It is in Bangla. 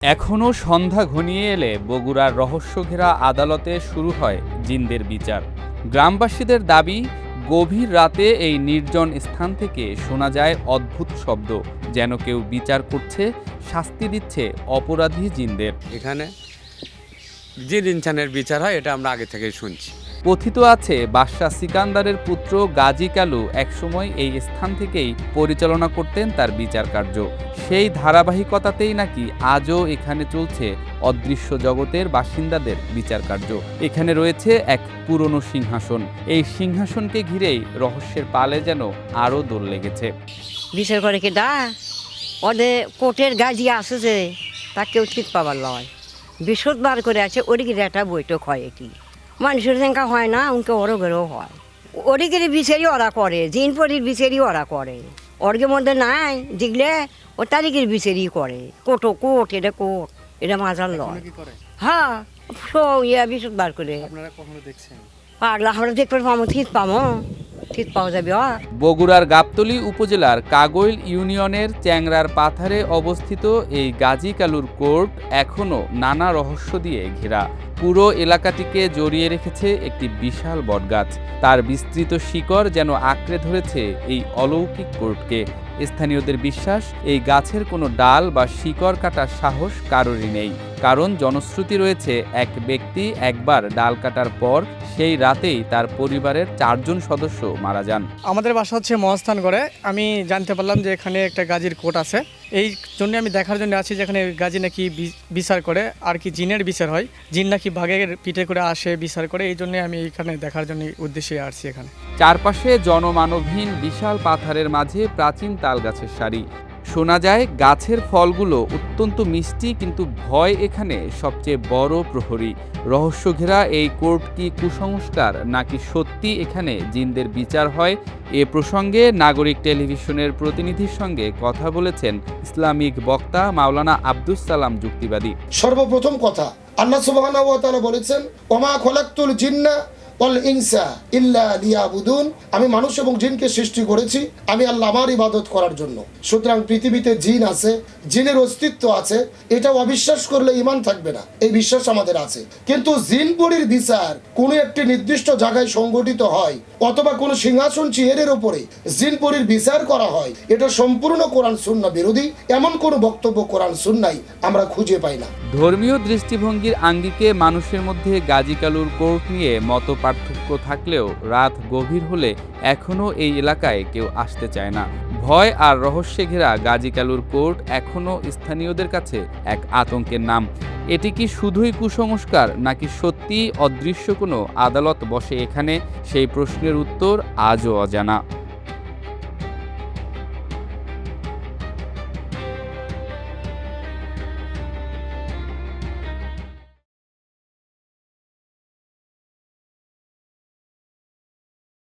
এখনও সন্ধ্যা ঘনিয়ে এলে বগুড়ার রহস্যঘেরা আদালতে শুরু হয় জিনদের বিচার। গ্রামবাসীদের দাবি, গভীর রাতে এই নির্জন স্থান থেকে শোনা যায় অদ্ভুত শব্দ, যেন কেউ বিচার করছে, শাস্তি দিচ্ছে অপরাধী জিনদের। এখানে জিন ইনসানের বিচার হয়, এটা আমরা আগে থেকেই শুনছি। কথিত আছে বাদশাহ সিকান্দারের পুত্র গাজী কালু একসময় এই স্থান থেকেই পরিচালনা করতেন তার বিচার কার্য। সেই ধারাবাহিকতাতেই নাকি আজও এখানে চলছে অদৃশ্য জগতের বাসিন্দাদের বিচার কার্য। এখানে রয়েছে এক পুরনো সিংহাসন। এই সিংহাসনকে ঘিরেই রহস্যের পালে যেন আরও দোল লেগেছে। বিচার করে কি দা ওদের কোর্টের গাজি আছে যে তা কেউ ঠিক পাবার লয়, বৃহস্পতিবার করে আছে ওদিকে একটা বৈঠক হয়। এটি মানুষের সংখ্যা হয় না, উনকে ওরও ঘরেও হয়। ওদিকের বিচারই ওরা করে, জিনপরির বিচারই ওরা করে। অর্গের মধ্যে নাই দেখলে ও তারিখের বিচারই করে। কোর্ট এটা মাজার লয়। হ্যাঁ, বৃহস্পতিবার করে পাগলা আমরা দেখতে পাবো, ঠিক পাওয়া যাবে। বগুড়ার গাবতলী উপজেলার কাগইল ইউনিয়নের চ্যাংরার পাথারে অবস্থিত এই গাজী কালুর কোর্ট এখনও নানা রহস্য দিয়ে ঘেরা। পুরো এলাকাটিকে জড়িয়ে রেখেছে একটি বিশাল বটগাছ। তার বিস্তৃত শিকড় যেন আঁকড়ে ধরেছে এই অলৌকিক কোর্টকে। স্থানীয়দের বিশ্বাস, এই গাছের কোনো ডাল বা শিকড় কাটার সাহস কারোরই নেই, কারণ জনশ্রুতি রয়েছে এক ব্যক্তি একবার ডাল কাটার পর সেই রাতেই তার পরিবারের 4 জন সদস্য মারা যান। আমাদের বাসা হচ্ছে মহাস্থানগড়ে। আমি জানতে পারলাম যে এখানে একটা গাজীর কোর্ট আছে, এই জন্য আমি দেখার জন্য আছি যে এখানে গাজী নাকি বিচার করে, আর কি জিনের বিচার হয়। জিন নাকি বাঘের পিঠে করে আসে বিচার করে, এই জন্য আমি এখানে দেখার জন্য উদ্দেশ্যে আসছি। এখানে চারপাশে জনমানবহীন বিশাল পাথারের মাঝে প্রাচীন তাল গাছের সারি। শোনা যায় গাছের ফলগুলো অত্যন্ত মিষ্টি, কিন্তু ভয় এখানে সবচেয়ে বড় প্রহরী। রহস্য ঘেরা এই কোর্ট কি কুসংস্কার, নাকি সত্যি এখানে জিনদের বিচার হয়? এ প্রসঙ্গে নাগরিক টেলিভিশনের প্রতিনিধির সঙ্গে কথা বলেছেন ইসলামিক বক্তা মাওলানা আব্দুস সালাম যুক্তিবাদী। সর্বপ্রথম কথা, আল্লাহ সুবহানাহু ওয়া তাআলা বলেছেন, ওমা খলাকতুল জিন্না ওয়াল ইনসা ইল্লা লিয়াবুদুন, আমি মানুষ এবং জিনকে সৃষ্টি করেছি আমি আল্লাহ আমার ইবাদত করার জন্য। সুতরাং পৃথিবীতে জিন আছে, জিনের অস্তিত্ব আছে, এটা অবিশ্বাস করলে ঈমান থাকবে না, এই বিশ্বাস আমাদের আছে। কিন্তু জিন পরির বিচার কোনো একটি নির্দিষ্ট জায়গায় সংগঠিত হয় অথবা কোনো সিংহাসন চেয়ারের উপরে জিন পরির বিচার করা হয়, এটা সম্পূর্ণ কোরআন সুন্নাহ বিরোধী। এমন কোনো বক্তব্য কোরআন সুন্নাহয় আমরা খুঁজে পাই না। ধর্মীয় দৃষ্টিভঙ্গির আঙ্গিকে মানুষের মধ্যে গাজী কালুর কোর্ট নিয়ে মত পার্থক্য থাকলেও রাত গভীর হলে এখনও এই এলাকায় কেউ আসতে চায় না। ভয় আর রহস্যে ঘেরা গাজী কালুর কোর্ট এখনও স্থানীয়দের কাছে এক আতঙ্কের নাম। এটি কি শুধুই কুসংস্কার, নাকি সত্যি অদৃশ্য কোনো আদালত বসে এখানে? সেই প্রশ্নের উত্তর আজও অজানা।